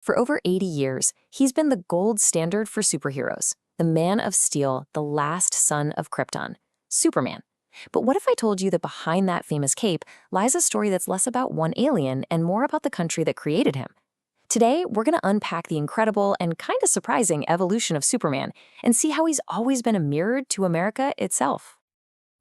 For over 80 years, he's been the gold standard for superheroes, the Man of Steel, the last son of Krypton, Superman. But what if I told you that behind that famous cape lies a story that's less about one alien and more about the country that created him? Today, we're going to unpack the incredible and kind of surprising evolution of Superman and see how he's always been a mirror to America itself.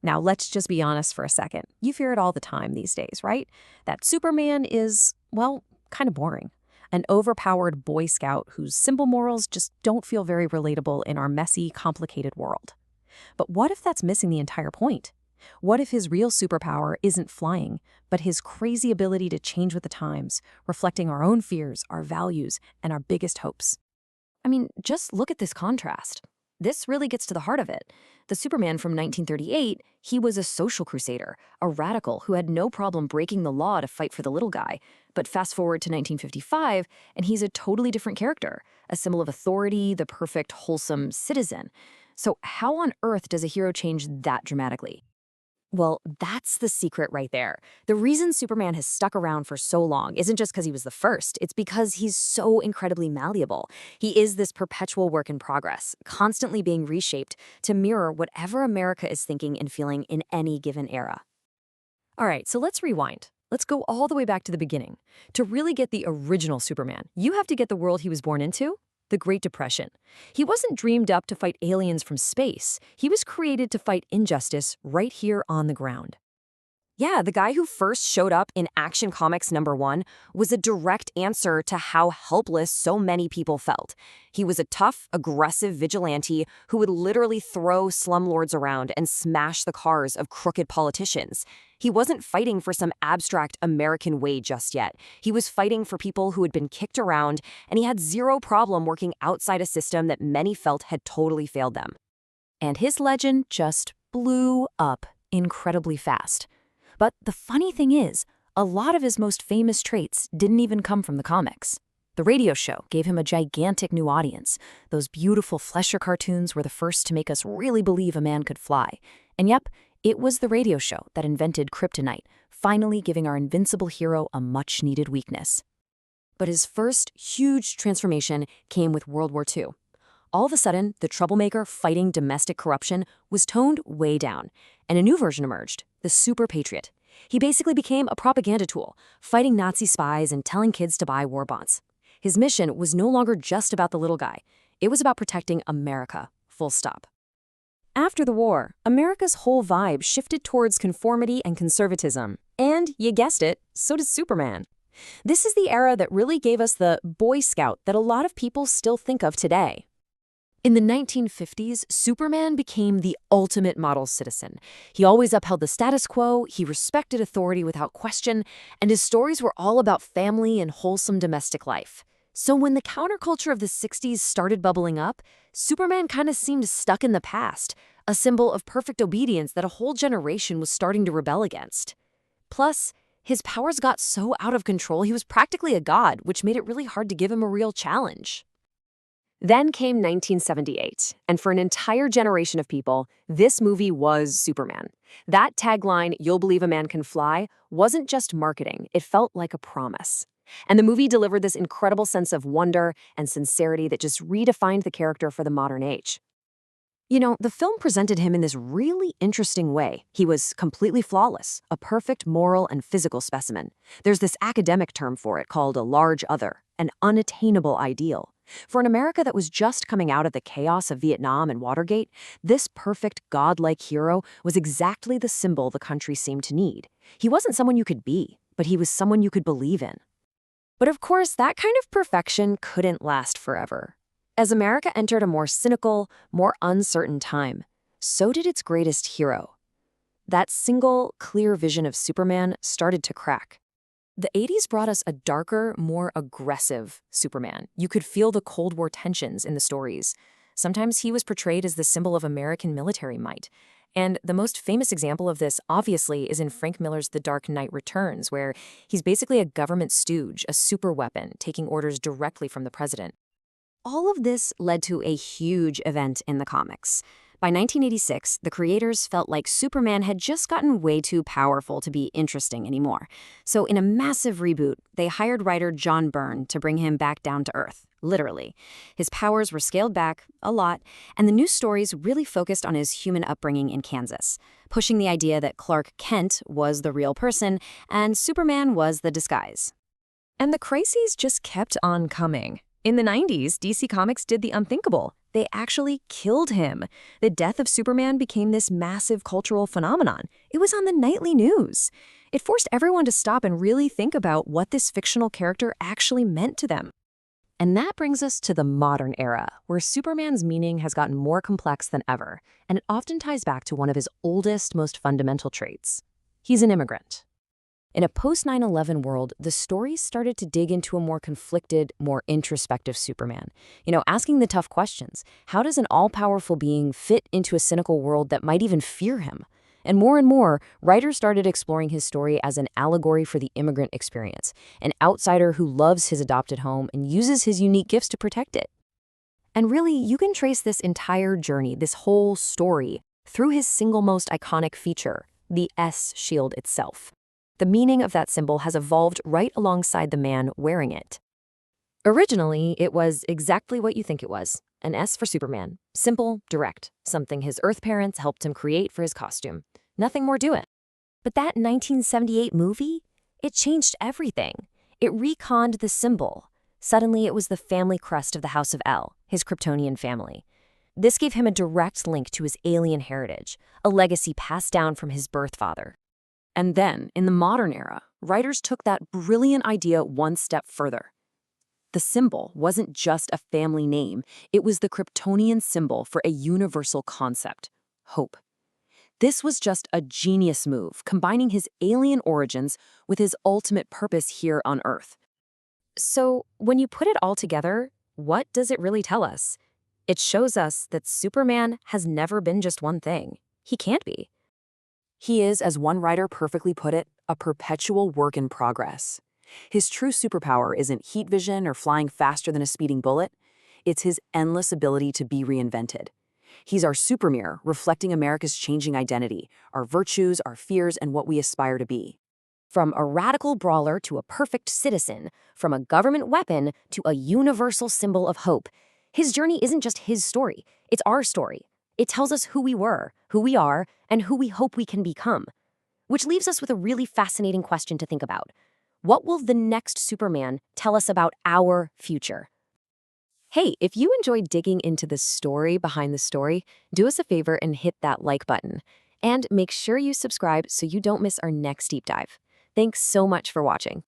Now, let's just be honest for a second. You hear it all the time these days, right? That Superman is, well, kind of boring. An overpowered Boy Scout whose simple morals just don't feel very relatable in our messy, complicated world. But what if that's missing the entire point? What if his real superpower isn't flying, but his crazy ability to change with the times, reflecting our own fears, our values, and our biggest hopes? I mean, just look at this contrast. This really gets to the heart of it. The Superman from 1938, he was a social crusader, a radical who had no problem breaking the law to fight for the little guy. But fast forward to 1955, and he's a totally different character, a symbol of authority, the perfect, wholesome citizen. So how on earth does a hero change that dramatically? Well, that's the secret right there. The reason Superman has stuck around for so long isn't just because he was the first, it's because he's so incredibly malleable. He is this perpetual work in progress, constantly being reshaped to mirror whatever America is thinking and feeling in any given era. All right, so let's rewind. Let's go all the way back to the beginning. To really get the original Superman, you have to get the world he was born into, the Great Depression. He wasn't dreamed up to fight aliens from space. He was created to fight injustice right here on the ground. Yeah, the guy who first showed up in Action Comics #1 was a direct answer to how helpless so many people felt. He was a tough, aggressive vigilante who would literally throw slumlords around and smash the cars of crooked politicians. He wasn't fighting for some abstract American way just yet. He was fighting for people who had been kicked around, and he had zero problem working outside a system that many felt had totally failed them. And his legend just blew up incredibly fast. But the funny thing is, a lot of his most famous traits didn't even come from the comics. The radio show gave him a gigantic new audience. Those beautiful Fleischer cartoons were the first to make us really believe a man could fly. And yep, it was the radio show that invented kryptonite, finally giving our invincible hero a much-needed weakness. But his first huge transformation came with World War II. All of a sudden, the troublemaker fighting domestic corruption was toned way down, and a new version emerged, the Super Patriot. He basically became a propaganda tool, fighting Nazi spies and telling kids to buy war bonds. His mission was no longer just about the little guy. It was about protecting America, full stop. After the war, America's whole vibe shifted towards conformity and conservatism. And, you guessed it, so did Superman. This is the era that really gave us the Boy Scout that a lot of people still think of today. In the 1950s, Superman became the ultimate model citizen. He always upheld the status quo, he respected authority without question, and his stories were all about family and wholesome domestic life. So when the counterculture of the 60s started bubbling up, Superman kind of seemed stuck in the past, a symbol of perfect obedience that a whole generation was starting to rebel against. Plus, his powers got so out of control he was practically a god, which made it really hard to give him a real challenge. Then came 1978, and for an entire generation of people, this movie was Superman. That tagline, "You'll believe a man can fly," wasn't just marketing, it felt like a promise. And the movie delivered this incredible sense of wonder and sincerity that just redefined the character for the modern age. You know, the film presented him in this really interesting way. He was completely flawless, a perfect moral and physical specimen. There's this academic term for it called a large other, an unattainable ideal. For an America that was just coming out of the chaos of Vietnam and Watergate, this perfect godlike hero was exactly the symbol the country seemed to need. He wasn't someone you could be, but he was someone you could believe in. But of course, that kind of perfection couldn't last forever. As America entered a more cynical, more uncertain time, so did its greatest hero. That single, clear vision of Superman started to crack. The 80s brought us a darker, more aggressive Superman. You could feel the Cold War tensions in the stories. Sometimes he was portrayed as the symbol of American military might. And the most famous example of this, obviously, is in Frank Miller's The Dark Knight Returns, where he's basically a government stooge, a superweapon, taking orders directly from the president. All of this led to a huge event in the comics. By 1986, the creators felt like Superman had just gotten way too powerful to be interesting anymore. So in a massive reboot, they hired writer John Byrne to bring him back down to earth, literally. His powers were scaled back a lot, and the new stories really focused on his human upbringing in Kansas, pushing the idea that Clark Kent was the real person and Superman was the disguise. And the crises just kept on coming. In the 90s, DC Comics did the unthinkable. They actually killed him. The death of Superman became this massive cultural phenomenon. It was on the nightly news. It forced everyone to stop and really think about what this fictional character actually meant to them. And that brings us to the modern era, where Superman's meaning has gotten more complex than ever, and it often ties back to one of his oldest, most fundamental traits. He's an immigrant. In a post-9/11 world, the stories started to dig into a more conflicted, more introspective Superman. Asking the tough questions. How does an all-powerful being fit into a cynical world that might even fear him? And more, writers started exploring his story as an allegory for the immigrant experience, an outsider who loves his adopted home and uses his unique gifts to protect it. And really, you can trace this entire journey, this whole story, through his single most iconic feature, the S shield itself. The meaning of that symbol has evolved right alongside the man wearing it. Originally, it was exactly what you think it was, an S for Superman. Simple, direct, something his Earth parents helped him create for his costume. Nothing more to it. But that 1978 movie, it changed everything. It reconned the symbol. Suddenly, it was the family crest of the House of El, his Kryptonian family. This gave him a direct link to his alien heritage, a legacy passed down from his birth father. And then, in the modern era, writers took that brilliant idea one step further. The symbol wasn't just a family name, it was the Kryptonian symbol for a universal concept, hope. This was just a genius move, combining his alien origins with his ultimate purpose here on Earth. So, when you put it all together, what does it really tell us? It shows us that Superman has never been just one thing. He can't be. He is, as one writer perfectly put it, a perpetual work in progress. His true superpower isn't heat vision or flying faster than a speeding bullet. It's his endless ability to be reinvented. He's our supermirror, reflecting America's changing identity, our virtues, our fears, and what we aspire to be. From a radical brawler to a perfect citizen, from a government weapon to a universal symbol of hope, his journey isn't just his story, it's our story. It tells us who we were, who we are, and who we hope we can become. Which leaves us with a really fascinating question to think about. What will the next Superman tell us about our future? Hey, if you enjoyed digging into the story behind the story, do us a favor and hit that like button. And make sure you subscribe so you don't miss our next deep dive. Thanks so much for watching.